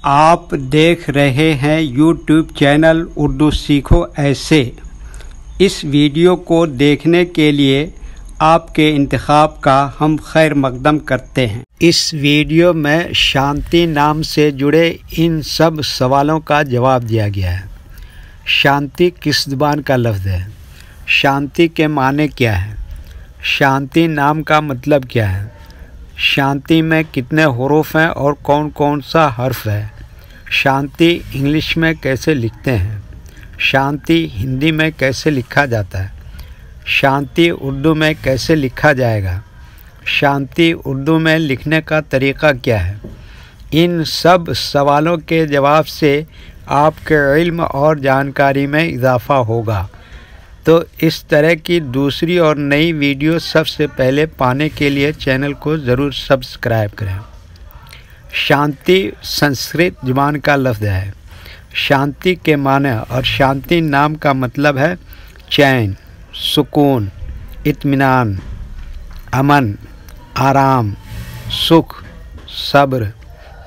آپ دیکھ رہے ہیں یوٹیوب چینل اردو سیکھو ایسے۔ اس ویڈیو کو دیکھنے کے لیے آپ کے انتخاب کا ہم خیر مقدم کرتے ہیں۔ اس ویڈیو میں شانتی نام سے جڑے ان سب سوالوں کا جواب دیا گیا ہے۔ شانتی کس زبان کا لفظ ہے؟ شانتی کے معنی کیا ہے؟ شانتی نام کا مطلب کیا ہے؟ شانتی میں کتنے حروف ہیں اور کون کون سا حرف ہے؟ شانتی انگلش میں کیسے لکھتے ہیں؟ شانتی ہندی میں کیسے لکھا جاتا ہے؟ شانتی اردو میں کیسے لکھا جائے گا؟ شانتی اردو میں لکھنے کا طریقہ کیا ہے؟ ان سب سوالوں کے جواب سے آپ کے علم اور جانکاری میں اضافہ ہوگا۔ تو اس طرح کی دوسری اور نئی ویڈیو سب سے پہلے پانے کے لیے چینل کو ضرور سبسکرائب کریں۔ شانتی سنسکرت زبان کا لفظ ہے۔ شانتی کے معنی اور شانتی نام کا مطلب ہے چین، سکون، اطمینان، امن، آرام، سکھ، صبر،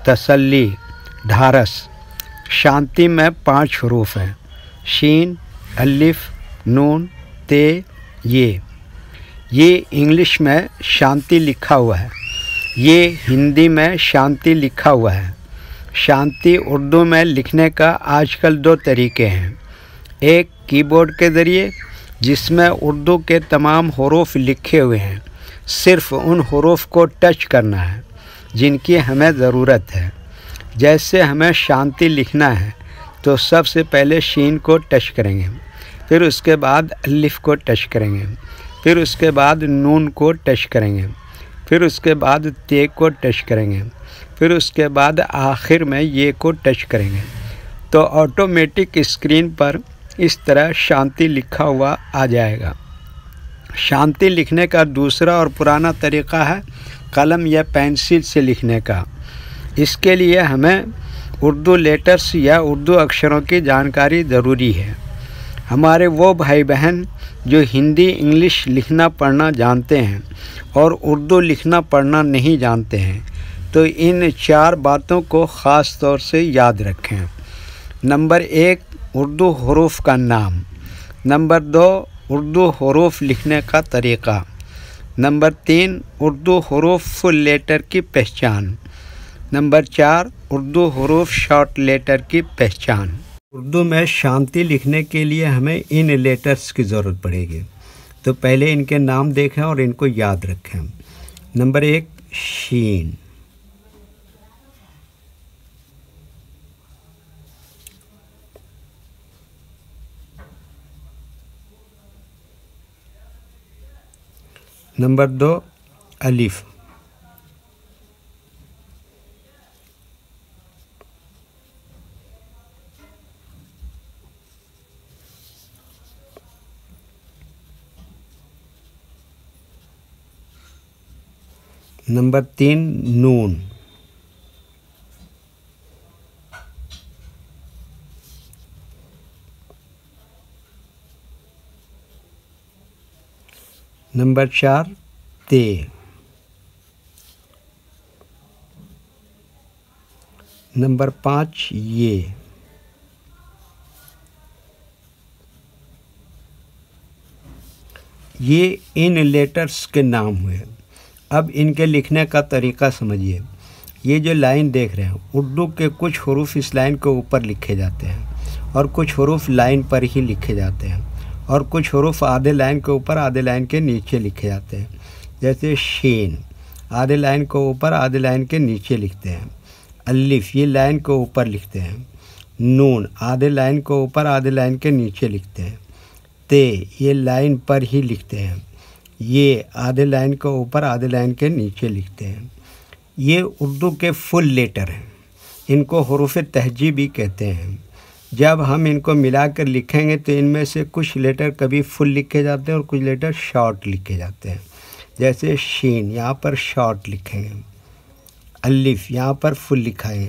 تسلی، ڈھارس۔ شانتی میں 5 حروف ہیں: شین، الف، نون، تے، یہ انگلش میں شانتی لکھا ہوا ہے، یہ ہندی میں شانتی لکھا ہوا ہے۔ شانتی اردو میں لکھنے کا آج کل 2 طریقے ہیں، ایک کی بورڈ کے ذریعے جس میں اردو کے تمام حروف لکھے ہوئے ہیں، صرف ان حروف کو ٹچ کرنا ہے جن کی ہمیں ضرورت ہے۔ جیسے ہمیں شانتی لکھنا ہے تو سب سے پہلے شین کو ٹچ کریں گے، پھر اس کے بعد الف کو ٹچ کریں گے، پھر اس کے بعد نون کو ٹچ کریں گے، پھر اس کے بعد تے کو ٹچ کریں گے، پھر اس کے بعد آخر میں یہ کو ٹچ کریں گے، تو آٹومیٹک اسکرین پر اس طرح شانتی لکھا ہوا آ جائے گا۔ شانتی لکھنے کا دوسرا اور پرانا طریقہ ہے قلم یا پینسل سے لکھنے کا۔ اس کے لیے ہمیں اردو لیٹرز یا اردو اکشروں کی جانکاری ضروری ہے۔ ہمارے وہ بھائی بہن جو ہندی انگلش لکھنا پڑھنا جانتے ہیں اور اردو لکھنا پڑھنا نہیں جانتے ہیں تو ان 4 باتوں کو خاص طور سے یاد رکھیں۔ نمبر 1، اردو حروف کا نام۔ نمبر 2، اردو حروف لکھنے کا طریقہ۔ نمبر 3، اردو حروف فل لیٹر کی پہچان۔ نمبر 4، اردو حروف شارٹ لیٹر کی پہچان۔ اردو میں شانتی لکھنے کے لیے ہمیں ان لیٹرز کی ضرورت پڑے گی، تو پہلے ان کے نام دیکھیں اور ان کو یاد رکھیں۔ نمبر 1، شین۔ نمبر 2، الف۔ نمبر 3، نون۔ نمبر 4، تے۔ نمبر 5، یہ۔ ان لیٹرز کے نام ہوئے۔ اب ان کے لکھنے کا طریقہ سمجھیے۔ یہ جو لائن دیکھ رہے ہیں، اردو کے کچھ حروف اس لائن کے اوپر لکھے جاتے ہیں اور کچھ حروف لائن پر ہی لکھے جاتے ہیں، اور کچھ حروف آدھے لائن کے اوپر آدھے لائن کے نیچے لکھے جاتے ہیں۔ جیسے شین آدھے لائن کے اوپر آدھے لائن کے نیچے لکھتے ہیں، الف یہ لائن کے اوپر لکھتے ہیں، نون آدھے لائن کے اوپر آدھے لائن کے نیچے لکھتے ہیں، تے یہ لائن پر ہی لکھتے ہیں، یہ آدھے لائن کے اوپر آدھے لائن کے نیچے لکھتے ہیں۔ یہ اردو کے فل لیٹر ہیں، ان کو حروف تہجی بھی کہتے ہیں۔ جب ہم ان کو ملا کر لکھیں گے تو ان میں سے کچھ لیٹر کبھی فل لکھے جاتے ہیں اور کچھ لیٹر شارٹ لکھے جاتے ہیں۔ جیسے شین یہاں پر شارٹ لکھیں گے، الف یہاں پر فل لکھا ہے،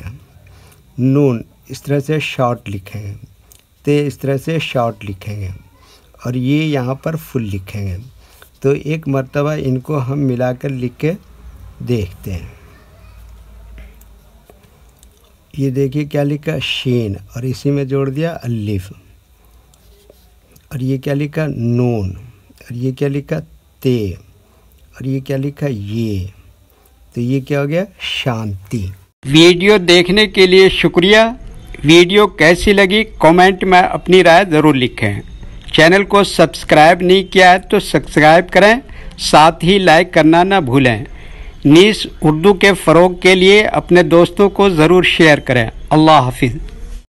نون اس طرح سے شارٹ لکھیں گے، تے اس طرح سے شارٹ لکھیں گے، اور یہ یہاں پر فل لکھیں گے۔ تو ایک مرتبہ ان کو ہم ملا کر لکھ کے دیکھتے ہیں۔ یہ دیکھیے کیا لکھا شین اور اسی میں جوڑ دیا الف، اور یہ کیا لکھا نون، اور یہ کیا لکھا تے، اور یہ کیا لکھا یہ، تو یہ کیا ہو گیا شانتی۔ ویڈیو دیکھنے کے لیے شکریہ۔ ویڈیو کیسی لگی کامنٹ میں اپنی رائے ضرور لکھیں۔ چینل کو سبسکرائب نہیں کیا ہے تو سبسکرائب کریں، ساتھ ہی لائک کرنا نہ بھولیں۔ نیز اردو کے فروغ کے لیے اپنے دوستوں کو ضرور شیئر کریں۔ اللہ حافظ۔